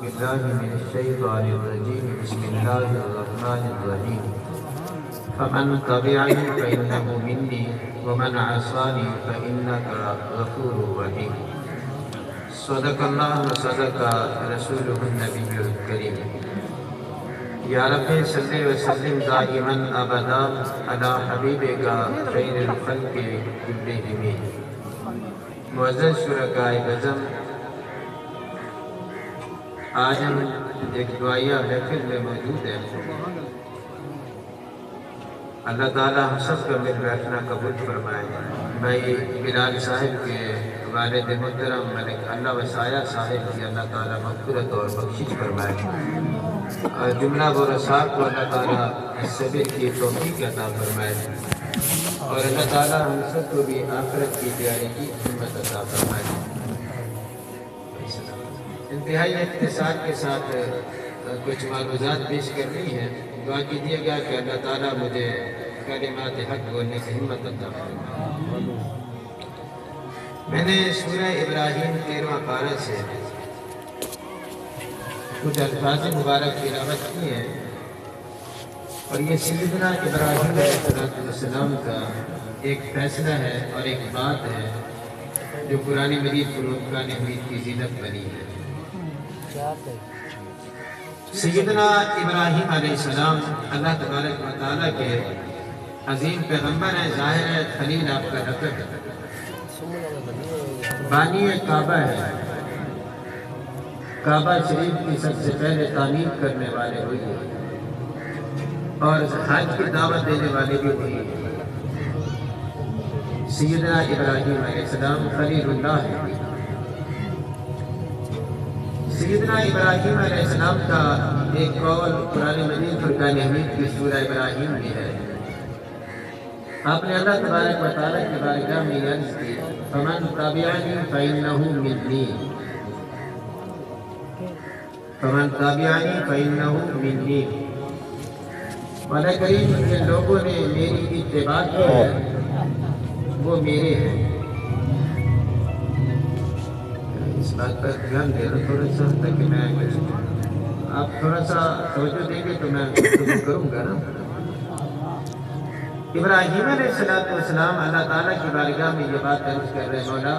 بالله من الشيطان الرجيم بسم الله الرحمن الرحيم فمن تبعني فإنه مني ومن عصاني فإنك غفور رحيم صدق الله وصدق رسوله النبي الكريم یا رب صلی وسلم دائما ابدا علی حبیبک خیر الخلق کلہم۔ معزز شرکائے بزم، آج ہم ایک دعائیہ محفل میں موجود ہیں۔ اللہ تعالی ہم سب کا مل بیٹھنا قبول فرمائے۔ بھائی بلال صاحب کے والد محترم ملک اللہ وسایہ صاحب کی اللہ تعالی مغفرت اور بخشش فرمائے، اور جملہ ورثاء کو اللہ تعالیٰ صبر کی توفیق عطا فرمائے، اور اللہ تعالیٰ ہم سب کو بھی آخرت کی تیاری کی ہمت عطا فرمائے۔ انتہائی اختصار کے ساتھ کچھ معلومات پیش کرنی ہے۔ دعا کیجیے گا کہ اللہ تعالیٰ مجھے کلمات حق بولنے کی ہمت عطا فرمائے۔ میں نے سورہ ابراہیم 13واں پارہ سے کچھ الفاظ مبارک تلاوت کی ہیں، اور یہ سیدنا ابراہیم علیہ السلام کا ایک فیصلہ ہے اور ایک بات ہے جو قرآن مجید فرقان حمید کی زینت بنی ہے۔ سیدنا ابراہیم علیہ السلام اللہ تبارک و تعالیٰ کے عظیم پیغمبر ہیں، ظاہر ہے خلیل آپ کا لقب ہے، بانی کعبہ ہے، کعبہ شریف کی سب سے پہلے تعمیر کرنے والے ہوئی ہیں، اور حج کی دعوت دینے والے بھی ہوئی ہیں۔ سیدنا ابراہیم علیہ السلام خلیل اللہ ہے۔ سیدنا ابراہیم علیہ السلام کا ایک قول قرآن مجید فرقان حمید کی سورہ ابراہیم میں ہے۔ آپ نے اللہ تبارک و تعالیٰ کی بارگاہ میں عرض کی فمن تبعنی فإنہ منی، فمن تابعنی فإنہ منی۔ مولا کریم جن لوگوں نے میری اتباع کی ہے وہ میرے ہیں۔ اس بات پر دھیان دے دو تھوڑا سا، تاکہ میں آپ تھوڑا سا توجہ دیں گے تو میں گفتگو کروں گا نا۔ ابراہیم علیہ السلام اللہ تعالیٰ کی بارگاہ میں یہ بات درج کر رہے ہیں، مولا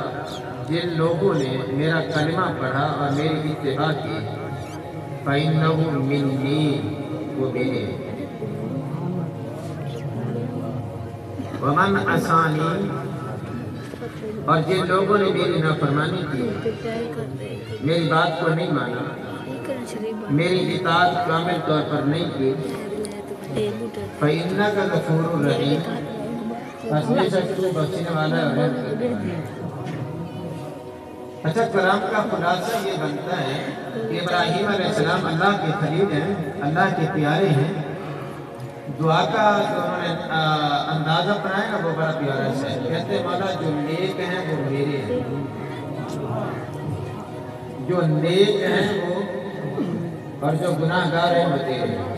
جن لوگوں نے میرا کلمہ پڑھا اور میری اتباع کی فَإِنَّهُ مِنِّي، وہ میرے ہیں۔ وَمَنْ عَصَانِي، اور جن لوگوں نے میری نافرمانی کی، میری بات کو نہیں مانا، میری اطاعت کامل طور پر نہیں کی، فَإِنَّكَ غَفُورٌ رَحِيمٌ، بس بے شک تو بخشنے والا ہے اور رحم کرنے والا ہے۔ اچھا، کلام کا خلاصہ یہ بنتا ہے کہ ابراہیم علیہ السلام اللہ کے خلیل ہیں، اللہ کے پیارے ہیں۔ دعا کا جو انہوں نے انداز اپنایا نا وہ بڑا پیارا ہے۔ کہتے ہیں مولا جو نیک ہیں وہ میرے ہیں، جو نیک ہیں وہ، اور جو گناہ گار ہیں وہ تیرے ہیں۔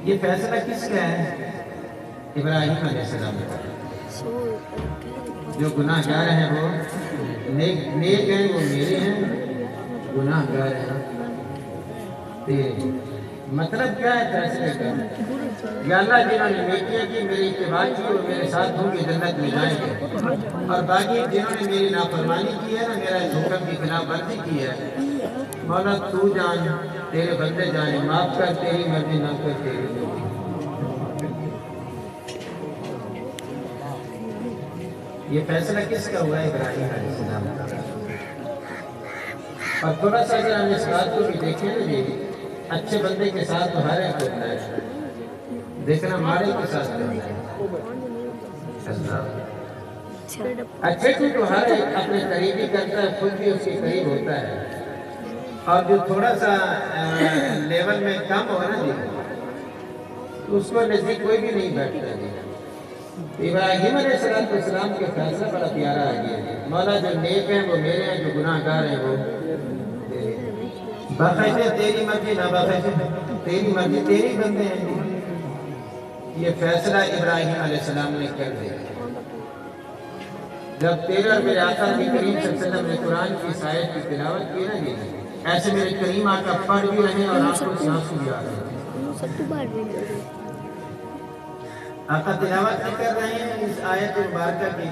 یہ فیصلہ کس کا ہے؟ ابراہیم علیہ السلام کا۔ جو گناہ گار ہیں وہ نیک ہیں، وہ میرے ہیں، گناہ گار ہیں تیرے۔ مطلب کیا ہے فیصلے کا؟ یا اللہ جنہوں نے نیکیاں کی، میری اتباع کی، وہ میرے ساتھ ہوں گے، جنت میں جائیں گے، اور باقی جنہوں نے میری نافرمانی کی ہے نا، میرا اس حکم کی خلاف ورزی کی ہے، مولا تو جان، تیرے بندے جانے، معاف کر، تیری مرضی نہ کر، تیری مرضی۔ یہ فیصلہ کس کا ہوا ہے؟ ابراہیم علیہ السلام کا۔ اور تھوڑا سا اگر ہم اس بات کو بھی دیکھیں نا جی، اچھے بندے کے ساتھ تو ہر ایک ہوتا ہے، دیکھنا مارے کے ساتھ ہوتا ہے۔ اچھے کو تو ہر ایک اپنے قریبی کرتا ہے، خود بھی اس کے قریب ہوتا ہے، اور جو تھوڑا سا لیول میں کم ہو نا جی، اس کو نزدیک کوئی بھی نہیں بیٹھتا جی۔ ابراہیم علیہ السلام کے فیصلہ بڑا پیارا ہے جی، مولا جو نیک ہیں وہ میرے ہیں، جو گناہ گار ہیں وہ بخشے، تیری مرضی نہ بخشے، تیری مرضی، تیری بندے ہیں۔ یہ فیصلہ ابراہیم علیہ السلام نے کر دیا۔ جب تیرے اور میرے آقا نبی کریم صلی اللہ علیہ وسلم نے قرآن کی اس آیت کی تلاوت کی نا جی، ایسے میرے کریم آقا پڑھ بھی رہے اور آنکھوں سے آنسو بھی آ رہے ہیں۔ آقا تلاوت بھی کر رہے ہیں اس آیت مبارکہ کی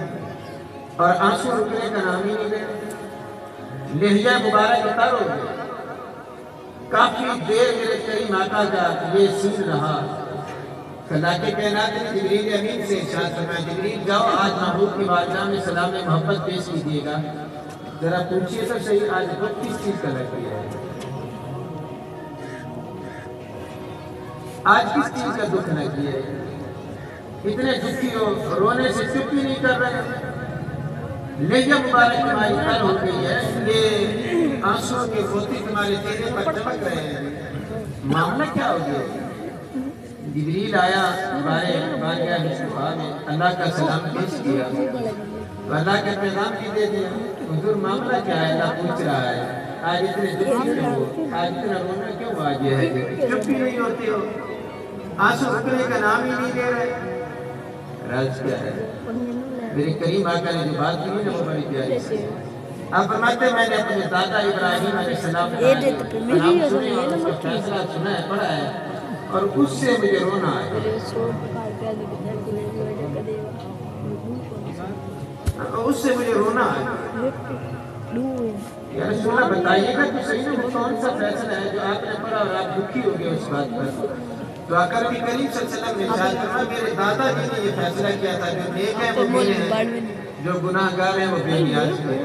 اور آنسو رکنے کا نام ہی نہیں لے رہے، لہجہ مبارک اتر ہو گیا۔ کافی دیر میرے کریم آقا کا یہ سین رہا۔ اللہ کے کائنات نے جبریل امین سے ارشاد فرمایا، جبریل جاؤ آج محبوب کی بارگاہ میں سلام محبت پیش کیجیے گا، ذرا پوچھئے تو صحیح آج وقت کس چیز کا لگ گیا ہے، آج کس چیز کا دکھ لگ گیا ہے، اتنے دکھی ہو، رونے سے چپ بھی نہیں کر رہے، لہجہ مبارک تمہاری تر ہو گئی ہے، یہ آنسوں کے موتی تمہارے چہرے پر چمک رہے ہیں، معاملہ کیا ہو گیا؟ جبریل آیا بارگاہ مصطفیٰ میں، اللہ کا سلام پیش کیا تو اللہ کا پیغام بھی دے دیا، حضور معاملہ کیا ہے؟ اللہ پوچھ رہا ہے آج اتنے دکھی کیوں ہو، آج اتنا رونا کیوں آ گیا ہے، چپ بھی نہیں ہوتے ہو، آنسو رکنے کا نام ہی نہیں لے رہے، راز کیا ہے؟ میرے کریم آقا نے جو بات کی نا وہ بڑی پیاری سی، آپ فرماتے میں نے اپنے دادا ابراہیم علیہ السلام کا نام سنے اور اس کا فیصلہ سنا ہے، پڑھا ہے اور اس سے مجھے رونا آیا، اس سے مجھے رونا آیا۔ یا رسول اللہ بتائیے گا کہ صحیح میں کون سا فیصلہ ہے جو آپ نے پڑھا اور آپ دکھی ہو گئے اس بات پر؟ تو آقا نبی کریم صلی اللہ علیہ وسلم نے ارشاد فرمایا، میرے دادا جی نے یہ فیصلہ کیا تھا، جو نیک ہیں وہ میرے ہیں، جو گناہ گار ہیں وہ بے نیاز ہیں۔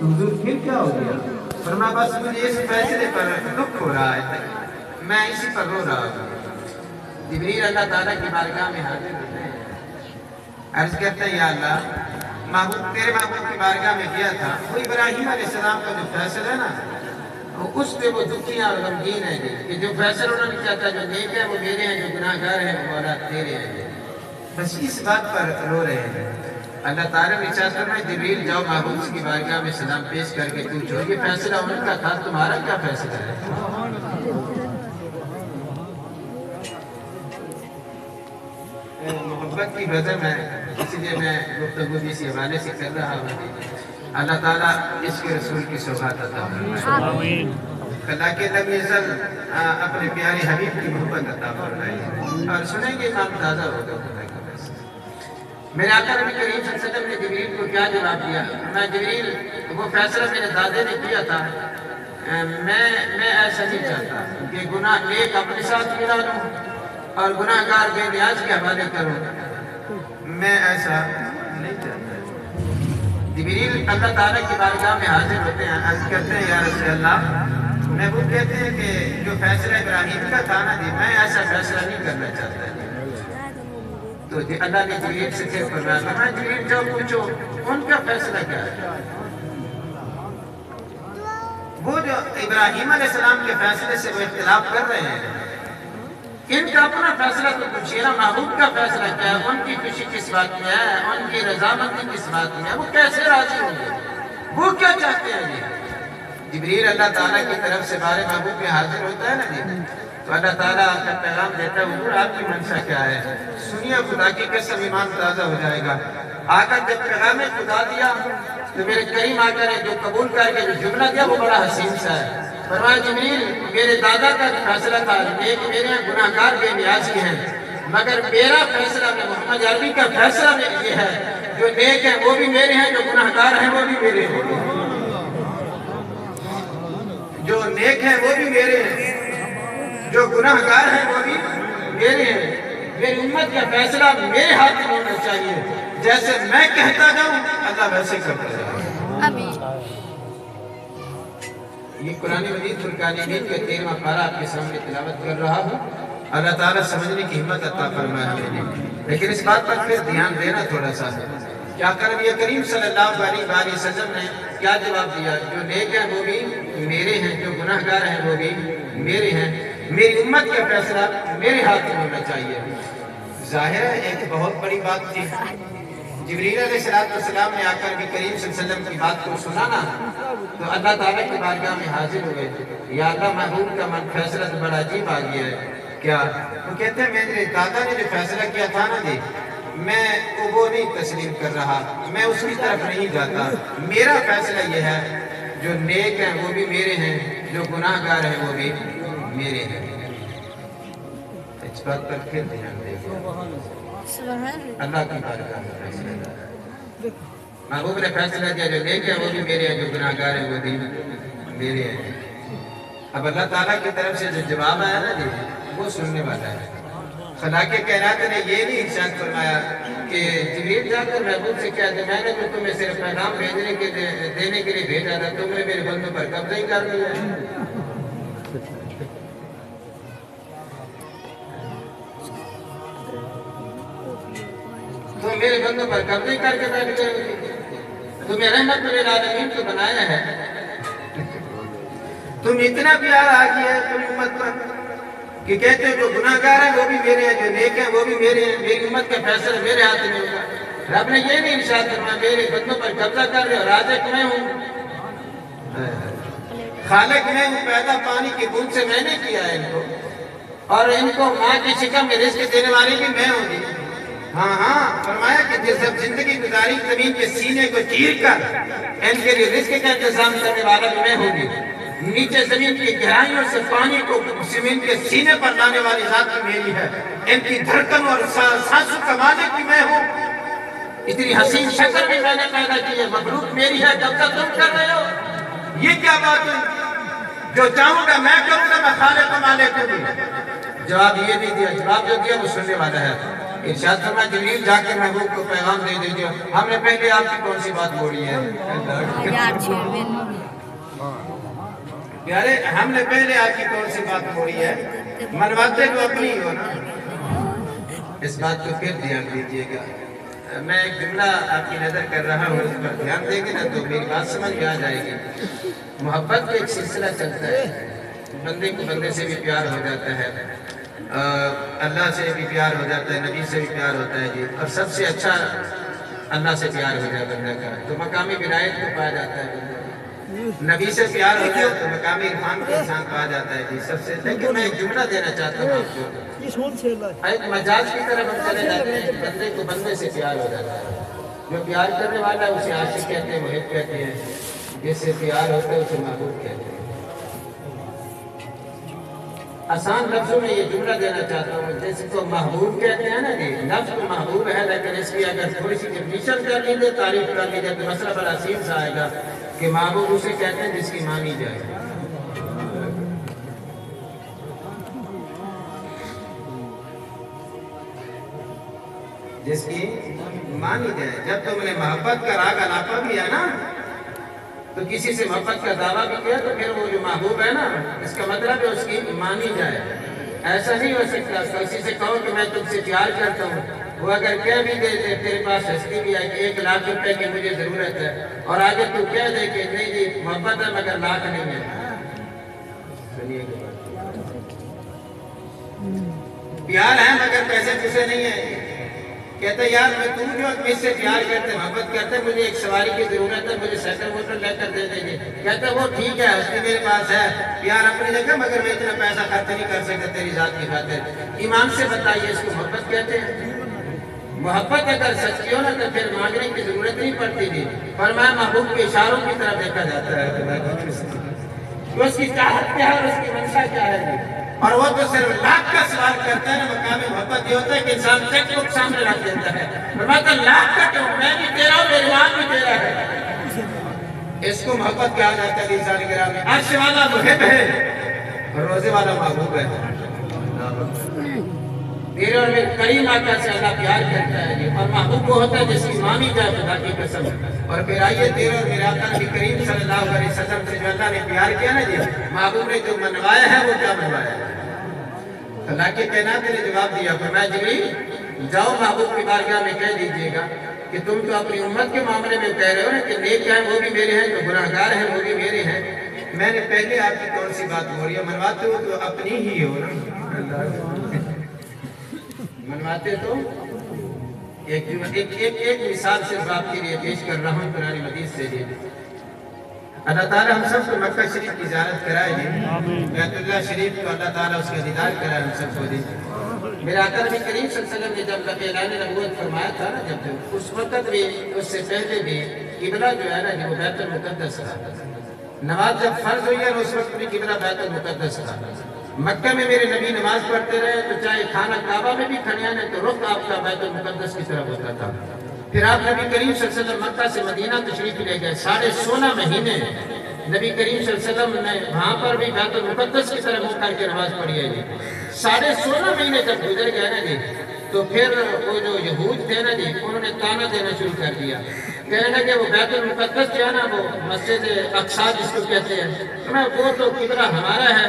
حضور پھر کیا ہو گیا؟ فرمایا بس مجھے اس فیصلے پر دکھ ہو رہا ہے، میں اسی پر رو رہا ہوں۔ جبریل اللہ تعالیٰ کی بارگاہ میں حاضر ہوتے ہیں، عرض کرتے ہیں یا اللہ، محبوب تیرے محبوب کی بارگاہ میں گیا تھا، وہ ابراہیم علیہ السلام کا جو فیصلہ ہے نا، اس پہ وہ دکھیاں اور غمگین ہیں کہ جو فیصلہ انہوں نے کیا تھا، جو نیک ہیں وہ میرے ہیں، جو گناہ گار ہیں وہ اولاد تیرے ہیں، بس اس بات پر رو رہے ہیں۔ اللہ تعالیٰ نے ارشاد فرمایا، جبریل جاؤ محبوب کی بارگاہ میں سلام پیش کر کے پوچھو، یہ فیصلہ ان کا تھا، تمہارا کیا فیصلہ ہے؟ محبت کی وجہ میں اس لیے میں گفتگو اسی حوالے سے کر رہا ہوں، اللہ تعالیٰ اس کے رسول کی صحبت عطا فرمائے، اللہ کے لم یزل اپنے پیارے حبیب کی محبت عطا فرمائے، اور سنیں گے امام تازہ ہوگا خدا کا فیصلہ۔ میرے آقا نبی کریم صلی اللہ علیہ وسلم نے جبریل کو کیا جواب دیا؟ میں جبریل وہ فیصلہ میرے دادے نے کیا تھا، میں ایسا نہیں چاہتا کہ گناہ نیک اپنے ساتھ ملا لوں اور گناہ گار بے نیاز کے حوالے کروں، میں ایسا نہیں چاہتا۔ جبریل اللہ تعالیٰ کی بارگاہ میں حاضر ہوتے ہیں، عرض کرتے ہیں یا رسول اللہ، میں وہ کہتے ہیں کہ جو فیصلہ ابراہیم کا تھا نا جی، میں ایسا فیصلہ نہیں کرنا چاہتا جی۔ تو اللہ نے جبریل سے پھر فرمایا، جبریل جاؤ پوچھو ان کا فیصلہ کیا ہے۔ وہ جو ابراہیم علیہ السلام کے فیصلے سے وہ اختلاف کر رہے ہیں، ان کا اپنا فیصلہ تو پوچھئے نا، محبوب کا فیصلہ کیا ہے، ان کی خوشی کس بات میں ہے، ان کی رضامندی کس بات میں ہے، وہ کیسے راضی ہوں گے، وہ کیا چاہتے ہیں جی۔ جبریل اللہ تعالیٰ کی طرف سے بارے محبوب میں حاضر ہوتا ہے نا جی، تو اللہ تعالیٰ کا پیغام دیتا ہے، حضور آپ کی منشا کیا ہے، سنیے خدا کی قسم ایمان تازہ ہو جائے گا۔ آقا جب پیغام خدا دیا تو میرے کریم آقا نے جو قبول کر کے جو جملہ دیا وہ بڑا حسین سا ہے۔ فرمایا جبریل میرے دادا کا فیصلہ تھا، نیک میرے ہیں گناہ گار بے نیازی ہیں، مگر میرا فیصلہ میں محمد عربی کا فیصلہ یہ ہے، جو نیک ہیں وہ بھی میرے ہیں، جو گناہ گار ہیں وہ بھی میرے ہیں، جو نیک ہیں وہ بھی میرے ہیں، جو گناہ گار ہیں وہ بھی میرے ہیں۔ میری امت کا فیصلہ میرے ہاتھ میں ہونا چاہیے، جیسے میں کہتا جاؤں اللہ ویسے کرتا جاؤں۔ آمین۔ یہ قرآن مجید فرقان حمید کا 13واں پارہ آپ کے سامنے تلاوت کر رہا ہوں، اللہ تعالیٰ سمجھنے کی ہمت عطا فرمائے ہمیں، لیکن اس بات پر پھر دھیان دینا تھوڑا سا کیا نبی کریم صلی اللہ علیہ وسلم نے کیا جواب دیا، جو نیک ہیں وہ بھی میرے ہیں، جو گناہ گار ہیں وہ بھی میرے ہیں، میری امت کا فیصلہ میرے ہاتھ میں ہونا چاہیے۔ ظاہر ہے ایک بہت بڑی بات تھی، جبریل علیہ السلام نے آ کر نبی کریم صلی اللہ علیہ وسلم کی بات کو سنانا تو اللہ تعالیٰ کی بارگاہ میں حاضر ہوئے، یا اللہ محبوب کا من فیصلہ تو بڑا عجیب آ گیا ہے کیا؟ وہ کہتے ہیں میرے دادا نے جو فیصلہ کیا تھا نا جی، میں وہ نہیں تسلیم کر رہا، میں اس کی طرف نہیں جاتا، میرا فیصلہ یہ ہے جو نیک ہیں وہ بھی میرے ہیں، جو گناہ گار ہیں وہ بھی میرے ہیں۔ اس بات پر پھر دھیان دے گا، اللہ کی بارگاہ میں فیصلہ دیا، محبوب نے فیصلہ دیا جو نیک ہیں وہ بھی میرے ہیں، جو گناہ گار ہیں وہ بھی میرے ہیں۔ اب اللہ تعالیٰ کی طرف سے جو جواب آیا نا جی، وہ سننے والا ہے۔ خالق کائنات نے یہ نہیں ارشاد فرمایا کہ جبریل جا کر محبوب سے کہا کہ میں نے تو تمہیں صرف پیغام دینے کے لیے بھیجا تھا، تم نے میرے بندوں پر قبضہ ہی کر لیا ہے۔ تم میرے بندوں پر قبضہ ہی کر کے بیٹھ گئے، تمہیں رحمت للعالمین کو بنایا ہے، تم اتنا پیار آ گیا ہے تم امت پر کہ کہتے ہیں جو گناہ گار ہیں وہ بھی میرے ہیں، جو نیک ہیں وہ بھی میرے ہیں، میری امت کا فیصلہ میرے ہاتھ میں ہوگا۔ رب نے یہ نہیں ارشاد فرمایا میرے بندوں پر قبضہ کر رہے اور رازق میں ہوں، خالق میں ہوں، پیدا پانی کی بوند سے میں نے کیا ہے ان کو، اور ان کو ماں کی شکم میں رزق دینے والی بھی میں ہوں گی۔ ہاں فرمایا کہ جس جب زندگی گزاری زمین کے سینے کو چیر کر ان کے لیے رزق کا انتظام کرنے والا بھی میں ہوں گی، نیچے زمین کی گہرائیوں سے پانی کو زمین کے سینے پر لانے والی ذات بھی میری ہے، ان کی دھڑکن اور سانسوں کا مالک بھی میں ہوں، اتنی حسین شکل بھی میں نے پیدا کی ہے، مخلوق میری ہے، قبضہ تم کر رہے ہو، یہ کیا بات ہے؟ جو چاہوں گا میں کروں گا، میں خالق و مالک ہوں۔ جواب یہ نہیں دیا، جواب جو دیا وہ سننے والا ہے۔ ارشاد فرمایا جبریل جا کے محبوب کو پیغام دے دیجئے، ہم نے پہلے آپ کی کون سی بات موڑی ہے؟ پیارے ہم نے پہلے آپ کی کون سی بات موڑی ہے؟ منواتے تو اپنی ہو نا۔ اس بات کو پھر دھیان دیجئے گا، میں ایک جملہ آپ کی نظر کر رہا ہوں، اس پر دھیان دیں گے نا تو میری بات سمجھ میں آ جائے گی۔ محبت کا ایک سلسلہ چلتا ہے، بندے کو بندے سے بھی پیار ہو جاتا ہے، اللہ سے بھی پیار ہو جاتا ہے، نبی سے بھی پیار ہوتا ہے جی، اور سب سے اچھا اللہ سے پیار ہو جائے بندہ کا تو مقامی ولایت کو پایا جاتا ہے بندہ، نبی سے پیار ہو جائے تو مقامی عرفان کو انسان پایا جاتا ہے جی سب سے۔ لیکن میں ایک جملہ دینا چاہتا ہوں آپ کو، ایک مجاز کی طرف ہم چلے جاتے ہیں، بندے کو بندے سے پیار ہو جاتا ہے، جو پیار کرنے والا ہے اسے عاشق کہتے ہیں، محب کہتے ہیں، جس سے پیار ہوتا ہے اسے محبوب کہتے ہیں۔ آسان لفظوں میں یہ جملہ دینا چاہتا ہوں، جیسے کو محبوب کہتے ہیں نا جی، لفظ تو محبوب ہے لیکن اس کی اگر تھوڑی سی ڈیفینیشن کر لیجیے، تعریف کر لیجیے تو مسئلہ بڑا عظیم سا آئے گا کہ محبوب اسے کہتے ہیں جس کی مانی جائے، جس کی مانی جائے۔ جب تم نے محبت کا راگ الاپا بھی ہے نا تو کسی سے محبت کا دعویٰ بھی کیا تو پھر وہ جو محبوب ہے نا اس کا مطلب ہے اس کی مانی جائے۔ ایسا نہیں ہو سکتا کسی سے کہو کہ میں تم سے پیار کرتا ہوں، وہ اگر کہہ بھی دے دے تیرے پاس ہستی بھی ہے کہ 1 لاکھ روپے کی مجھے ضرورت ہے اور آگے تو کہہ دے کہ نہیں جی محبت ہے مگر لاکھ نہیں ہے، پیار ہے مگر پیسے پوسے نہیں ہیں، کہتا ہے یار میں تم جو مجھ سے پیار کرتے محبت کرتے مجھے ایک سواری کی ضرورت ہے، مجھے سائیکل موٹر لے کر دے دیجیے، کہتا ہے وہ ٹھیک ہے اس کی میرے پاس ہے، پیار اپنی جگہ مگر میں اتنا پیسہ خرچ نہیں کر سکتا تیری ذات کی خاطر۔ ایمان سے بتائیے اس کو محبت کہتے ہیں؟ محبت اگر سچی ہو نا تو پھر مانگنے کی ضرورت نہیں پڑتی تھی، فرمایا محبوب کے اشاروں کی طرف دیکھا جاتا ہے کہ اس کی چاہت کیا ہے اور اس کی منشا کیا ہے، اور وہ تو صرف لاکھ کا سوال کرتا ہے نا۔ مقام محبت یہ ہوتا ہے کہ انسان چیک بک سامنے رکھ دیتا ہے، فرماتا ہے لاکھ کا کیوں، میں بھی تیرا ہوں میری ماں بھی تیرا ہے۔ اس کو محبت کہا جاتا ہے انسان گرامی میں، عرش والا محب ہے اور روزے والا محبوب ہے۔ میرے اور میرے کریم آقا سے اللہ پیار کرتا ہے جی، اور محبوب وہ ہوتا ہے جس کی مانی جائے خدا کی قسم۔ اور پھر آئیے تیرے اور میرے آقا نبی کریم صلی اللہ علیہ وسلم سے جو اللہ نے پیار کیا نا جی، محبوب نے جو منوایا ہے وہ کیا منوایا ہے؟ اللہ کی کائنات نے جواب دیا، فرمایا جبریل جاؤ محبوب کی بارگاہ میں کہہ دیجئے گا کہ تم تو اپنی امت کے معاملے میں کہہ رہے ہو نا کہ نیک ہیں وہ بھی میرے ہیں، جو گناہگار ہیں وہ بھی میرے ہیں، میں نے پہلے آپ کی کون سی بات موڑی ہے؟ منواتے ہو تو اپنی ہی ہو نا، منواتے تو ایک مثال صرف آپ کے لیے پیش کر رہا ہوں قرآن مجید سے۔ اللہ تعالیٰ ہم سب کو مکہ شریف کی زیارت کرائے جی، بیت اللہ شریف کو اللہ تعالیٰ اس کا دیدار کرائے ہم سب کو جی۔ میرے آقا نبی کریم صلی اللہ علیہ وسلم نے جب اعلان نبوت فرمایا تھا نا، جب اس وقت بھی اس سے پہلے بھی قبلہ جو ہے نا جی وہ بیت المقدس تھا۔ نماز جب فرض ہوئی ہے اس وقت بھی قبلہ بیت المقدس تھا۔ مکہ میں میرے نبی نماز پڑھتے رہے تو چاہے خانہ کعبہ میں بھی کھڑے آنے تو رخ آپ کا بیت المقدس کی طرف ہوتا تھا۔ پھر آپ نبی کریم صلی اللہ علیہ وسلم مکہ سے مدینہ تشریف لے گئے، 16.5 مہینے نبی کریم صلی اللہ علیہ وسلم نے وہاں پر بھی بیت المقدس کی طرف منہ کر کے نماز پڑھی ہے جی۔ 16.5 مہینے جب گزر گئے نا جی تو پھر وہ جو یہود تھے نا جی انہوں نے تانا دینا شروع کر دیا، کہنے لگے وہ بیت المقدس جو ہے نا وہ مسجد اقصی جس کو کہتے ہیں، وہ تو قبلہ ہمارا ہے،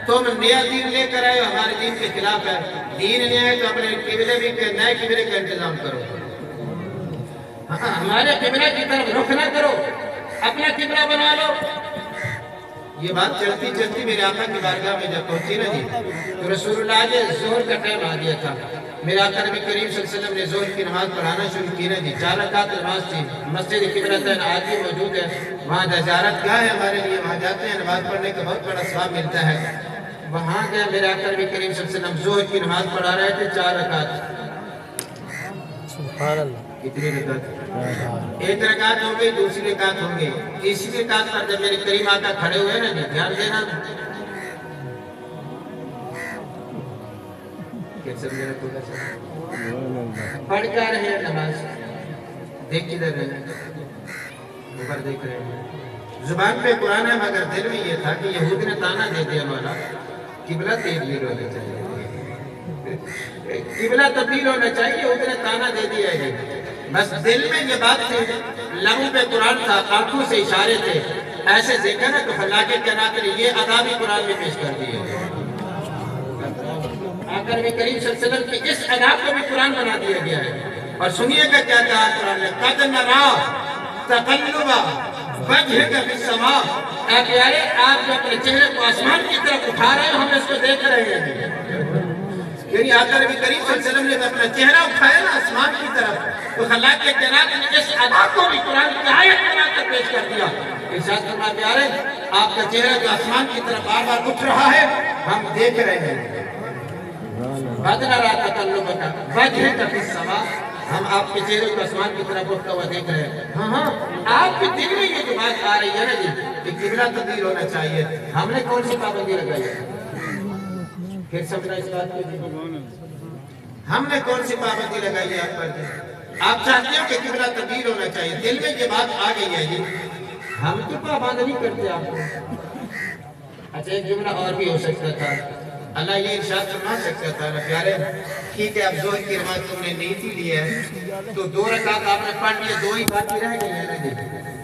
تم نیا دین لے کر آئے ہمارے دین کے خلاف ہے، دین نہیں ہے تو اپنے قبلے بھی نئے قبلے کا انتظام کرو، ہمارے قبلہ کی طرف رخ نہ کرو، اپنا قبلہ بنا لو۔ یہ بات چلتی چلتی میرے آقا کی بارگاہ میں جب پہنچی نا جی تو رسول اللہ جی ظہر کا ٹائم آ گیا تھا۔ میرے آقا نبی کریم صلی اللہ علیہ وسلم نے ظہر کی نماز پڑھانا شروع کی نا جی، 4 رکعت نماز تھی۔ مسجد قبلتین آج بھی موجود ہے، وہاں زیارت گاہ ہے ہمارے لیے، وہاں جاتے ہیں، نماز پڑھنے کا بہت بڑا ثواب ملتا ہے۔ وہاں گئے میرے آقا نبی کریم صلی اللہ علیہ وسلم ظہر کی نماز پڑھا رہے تھے 4 رکعت۔ سبحان اللہ، کتنی رکعت؟ 1 رکعت ہو گئی، دوسری رکعت ہو گئی، تیسری رکعت پر جب میرے کریم آقا کھڑے ہوئے نا جی، دھیان دینا پڑھ کر رہے ہیں نماز، دیکھ کدھر رہے ہیں، اوپر دیکھ رہے ہیں، زبان پہ قرآن ہے مگر دل میں یہ تھا کہ یہود نے تانا دے دیا مولا قبلہ تبدیل ہونا چاہیے، قبلہ تبدیل ہونا چاہیے، یہود نے تانا دے دیا ہے، بس دل میں یہ بات تھی، لبوں پہ قرآن تھا، آنکھوں سے اشارے تھے، ایسے دیکھا نا تو اللہ کے کہناتے نے یہ ادا بھی قرآن میں پیش کر دی ہے۔ آقا نبی کریم صلی اللہ علیہ وسلم کی اس ادا کو بھی قرآن بنا دیا گیا ہے، اور سنیے گا کیا کہا قرآن نے، قَدْ نَرَا تَقَلُّبَ وَجْهِكَ فِي السَّمَاءِ، اے پیارے آپ جو اپنے چہرے کو آسمان کی طرف اٹھا رہے ہیں، ہم اس کو دیکھ رہے ہیں۔ یعنی آقا نبی کریم صلی اللہ علیہ وسلم نے اپنا چہرہ اٹھایا نا آسمان کی طرف، تو اللہ کے جناب نے اس ادا کو بھی قرآن کی آیت بنا کر پیش کر دیا۔ ارشاد فرمایا پیارے آپ کا چہرہ جو آسمان کی طرف بار بار اٹھ رہا ہے ہم دیکھ رہے ہیں۔ قَدْ نَرَا تَقَلُّبَكَ وَجْهِكَ فِي السَّمَاءِ، ہم آپ کے چہرے کو آسمان کی طرف اٹھتا ہوا دیکھ رہے ہیں۔ ہاں آپ کے دل میں یہ جو بات آ رہی ہے نا جی کہ قبلہ تبدیل ہونا چاہیے، ہم نے کون سی پابندی لگائی ہے؟ پھر سمجھنا اس بات کو، ہم نے کون سی پابندی لگائی ہے آپ پر جی؟ آپ چاہتے ہو کہ قبلہ تبدیل ہونا چاہیے، دل میں یہ بات آ گئی ہے جی، ہم تو پابند نہیں کرتے آپ کو۔ اچھا ایک جملہ اور بھی ہو سکتا تھا، اللہ یہ ارشاد فرما سکتا تھا نا پیارے ٹھیک ہے اب ظہر کی نماز تم نے نیتی لی ہے تو 2 رکعت آپ نے پڑھ لیے، 2 ہی باقی رہ گئی ہیں نا جی،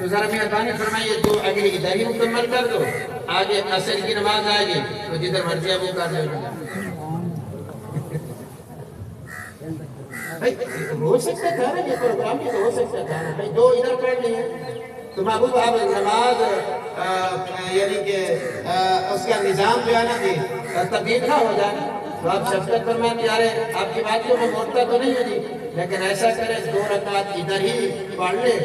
تو ذرا مہربانی فرمائیے 2 اگلی ادھر ہی مکمل کر دو، آگے عصر کی نماز آئے گی تو جدھر مرضی وہ کر دے گا۔ ہو سکتا تھا نا یہ پروگرام بھی تو ہو سکتا تھا نا، 2 ادھر پڑھ لی ہیں تو محبوب آپ نماز یعنی کہ اس کا نظام جو ہے نا جی تبدیل نہ ہو جائے، تو آپ شفقت فرمائیں پیارے آپ کی بات کو میں موڑتا تو نہیں ہے جی، لیکن ایسا کریں 2 رکعت ادھر ہی پڑھ لے۔